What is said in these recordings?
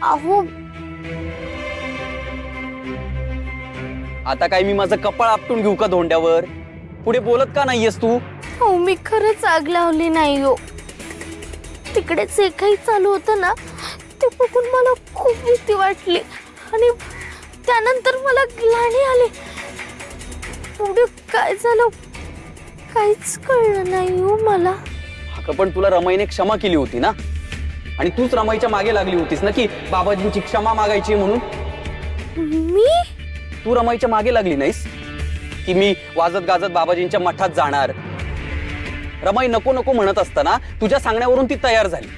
अहो आता काय मी माझं कपाळ आपटून घेऊ का धोंड्यावर? पुढे बोलत का नाहीयेस तू? हो मी खरंच आग लावली नाही हो. तिकडे जे काही चालू होतं ना ते बघून मला खूप भीती वाटली आणि त्यानंतर मला ग्लानी आली. पुढे काय झालं काहीच कळलं नाही हो मला. अगं पण तुला रमाईने क्षमा केली होती ना, आणि तूच रमाईच्या मागे लागली होतीस ना की बाबाजींची क्षमा मागायची म्हणून. मी? तू रमाईच्या मागे लागली नाहीस की मी वाजत गाजत बाबाजींच्या मठात जाणार. रमाई नको नको म्हणत असताना तुझ्या सांगण्यावरून ती तयार झाली.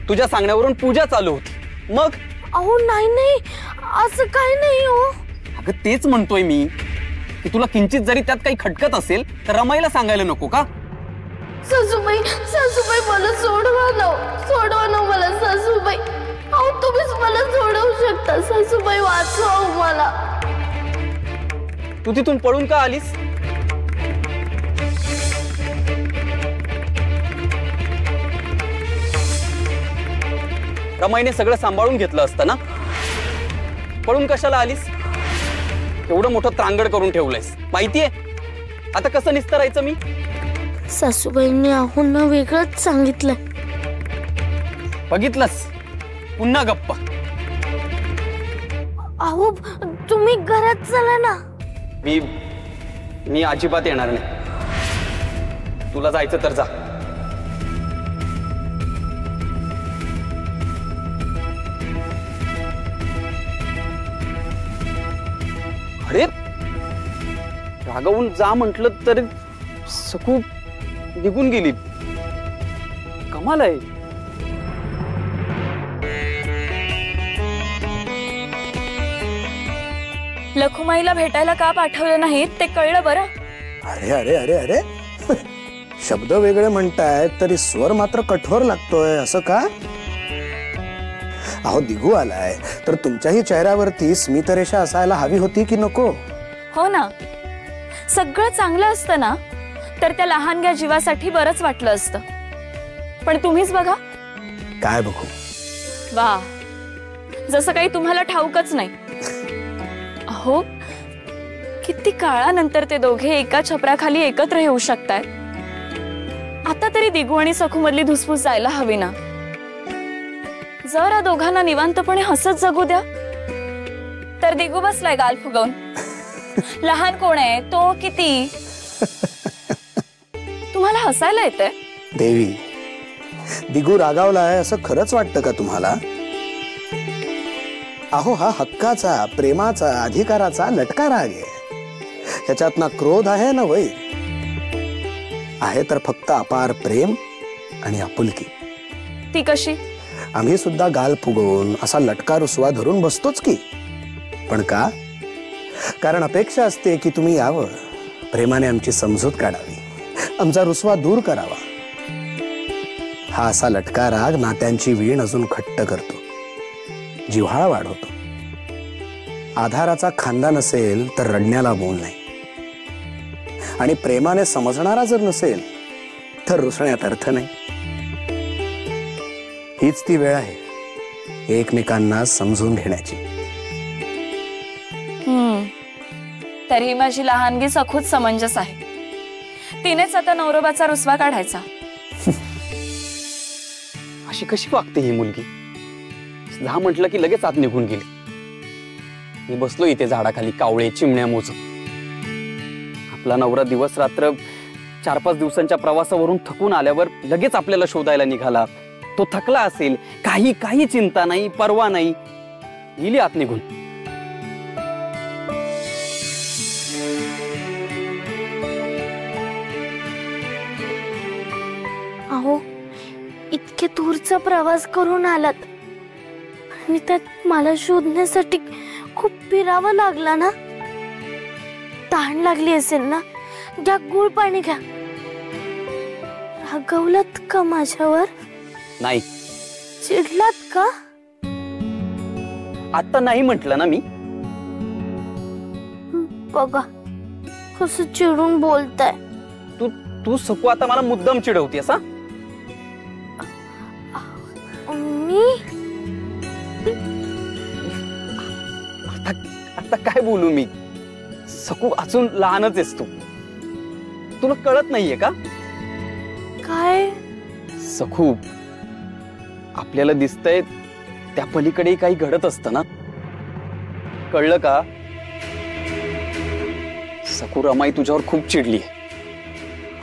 तुझ्या सांगण्यावरून पूजा चालू होती. मग अहो नाही नाही असं काय नाही हो. अगं तेच म्हणतोय मी की तुला किंचित जरी त्यात काही खटकत असेल तर रमाईला सांगायला नको का? सासूबाई सासूबाई मला सोडवा ना मला सासूबाई. अहो तुम्हीच मला सोडवू शकता सासूबाई. वाचवा मला. तू तिथून पळून का आलीस? रमाईने सगळं सांभाळून घेतलं असतं ना. पळून कशाला आलीस? एवढं मोठं त्रांगड करून ठेवलंयस माहितीये. आता कसं निस्तरायचं मी? सासूबाईंनी आहोंना वेगळंच सांगितलं. बघितलंस पुन्हा गप्प. अहो तुम्ही घरात चला ना. मी अजिबात येणार नाही. तुला जायचं तर जा. अरे रागवून जा म्हटलं तरी सखू निघून गेली. कमाल आहे. लखुमाईला भेटायला का पाठवलं नाही ते कळलं बरं. अरे अरे अरे अरे शब्द वेगळे म्हणतायत तरी स्वर मात्र कठोर लागतोय असं का? अहो दिगू आलाय तर तुमच्याही चेहऱ्यावरती स्मितरेषा असायला हवी होती की नको? हो ना. सगळं चांगलं असतं ना तर त्या लहानग्या जीवासाठी बरंच वाटलं असतं. पण तुम्हीच बघा. काय बघू? वा जसं काही तुम्हाला ठाऊकच नाही. अहो किती काळानंतर ते दोघे एका छपराखाली एकत्र येऊ शकताय. आता तरी दिगू आणि सखू मधली धुसफूस जायला हवी ना. जरा दोघांना निवांतपणे हसत जगू द्या. तर दिगू बसलाय गाल फुगवून. लहान कोण आहे तो किती? तुम्हाला हसायला येतंय? देवी दिगू रागावलाय असं खरंच वाटतं का तुम्हाला? अहो हा हक्काचा प्रेमाचा अधिकाराचा लटका राग आहे. ह्याच्यात ना क्रोध आहे ना वैर आहे, तर फक्त अपार प्रेम आणि आपुलकी. ती कशी? आम्ही सुद्धा गाल फुगवून असा लटका रुसवा धरून बसतोच की. पण का? कारण अपेक्षा असते की तुम्ही यावं, प्रेमाने आमची समजूत काढावी, आमचा रुसवा दूर करावा. हा असा लटका राग नात्यांची वीण अजून घट्ट करतो, जिव्हाळा वाढवतो. आधाराचा खांदा नसेल तर रडण्याला बोल नाही, आणि प्रेमाने समजणारा जर नसेल तर रुसण्यात अर्थ नाही. हीच ती वेळ आहे एकमेकांना समजून घेण्याची. तरी माझी लहानगी सखूच समंजस आहे. तिनेच आता नवरोबाचा रुसवा काढायचा. अशी कशी वागते ही मुलगी? जा म्हटलं की लगेच आत निघून गेली. मी बसलो इथे झाडाखाली कावळे चिमण्या मोजत. आपला नवरा दिवस रात्र 4-5 दिवसांच्या प्रवासावरून थकून आल्यावर लगेच आपल्याला शोधायला निघाला. तो थकला असेल, काही चिंता नाही, परवा नाही. गेली आत निघून. अहो इतके दूरचा प्रवास करून आलात आणि त्यात मला शोधण्यासाठी खूप फिरावं लागला ना. तहान लागली असेल ना, घ्या गुळ पाणी घ्या. रागवलात का माझ्यावर? नाही, चिडलात का? आता नाही म्हटलं ना मी. बघा कसं चिडून बोलताय. तू तू सकू आता मला मुद्दाम चिडवतेस हा? मी आता आता काय बोलू मी? सकू अजून लहानच आहेस तू. तुला कळत नाहीये का? काय? सखू, आपल्याला दिसतंय त्या पलीकडे काही घडत असतं ना. कळलं का? सकू, रमाई तुझ्यावर खूप चिडली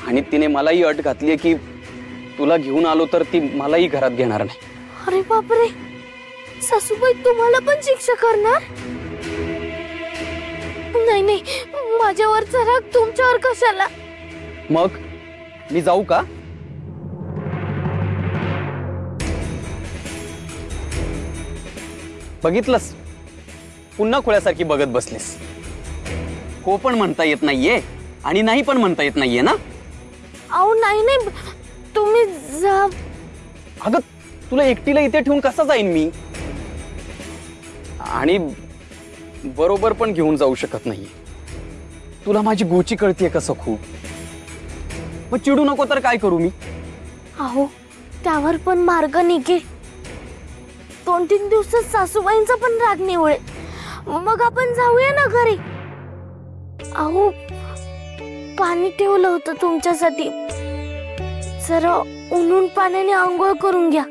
आणि तिने मलाही अट घातलीये की तुला घेऊन आलो तर ती मलाही घरात घेणार नाही. अरे बापरे, सासूबाई तुम्हाला पण शिक्षा करणार? नाही नाही, माझ्यावरचा राग तुमच्यावर कशाला? मग मी जाऊ का? बघितलंस, पुन्हा खोळ्यासारखी बघत बसलीस. हो पण म्हणता येत नाहीये आणि नाही पण म्हणता येत नाहीये ना. अहो नाही नाही, तुम्ही जा. अगं, तुला एकटीला इथे ठेवून कसा जाईन मी? आणि बरोबर पण घेऊन जाऊ शकत नाहीये. तुला माझी गोची कळतीये का सखू? मग चिडू नको तर काय करू मी? अहो त्यावर पण मार्ग निघेल. 2-3 दिवसात सासूबाईंचा पण राग निवळेल. मग आपण जाऊया ना घरी. अहो पाणी ठेवलं होतं तुमच्यासाठी, जरा उन्हून पाण्याने आंघोळ करून घ्या,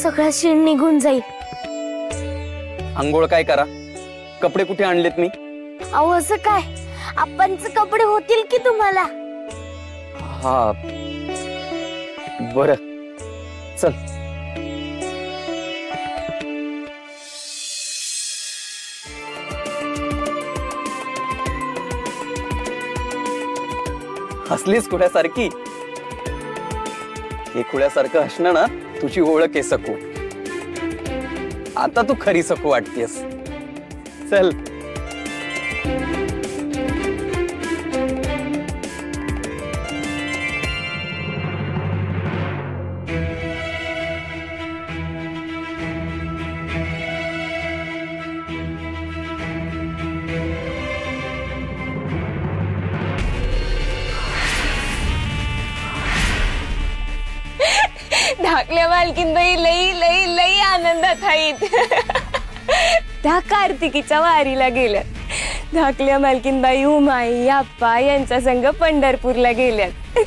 सगळा शीण निघून जाईल. आंघोळ काय करा? कपडे कुठे आणलेत मी? अहो असं काय, आपणचे कपडे होतील की तुम्हाला? हा बर, चल. हसलीस खुळ्यासारखी. हे खुळ्यासारखं हसणं ना तुझी ओळख आहे सकू. आता तू खरी सकू वाटतेस. चल. धाकल्या मालकीनबाई लई लई लई आनंदात आहेत. त्या कार्तिकीच्या वारीला गेल्यात. धाकल्या मालकीनबाई उमाई आप्पा यांच्या संग पंढरपूरला गेल्यात.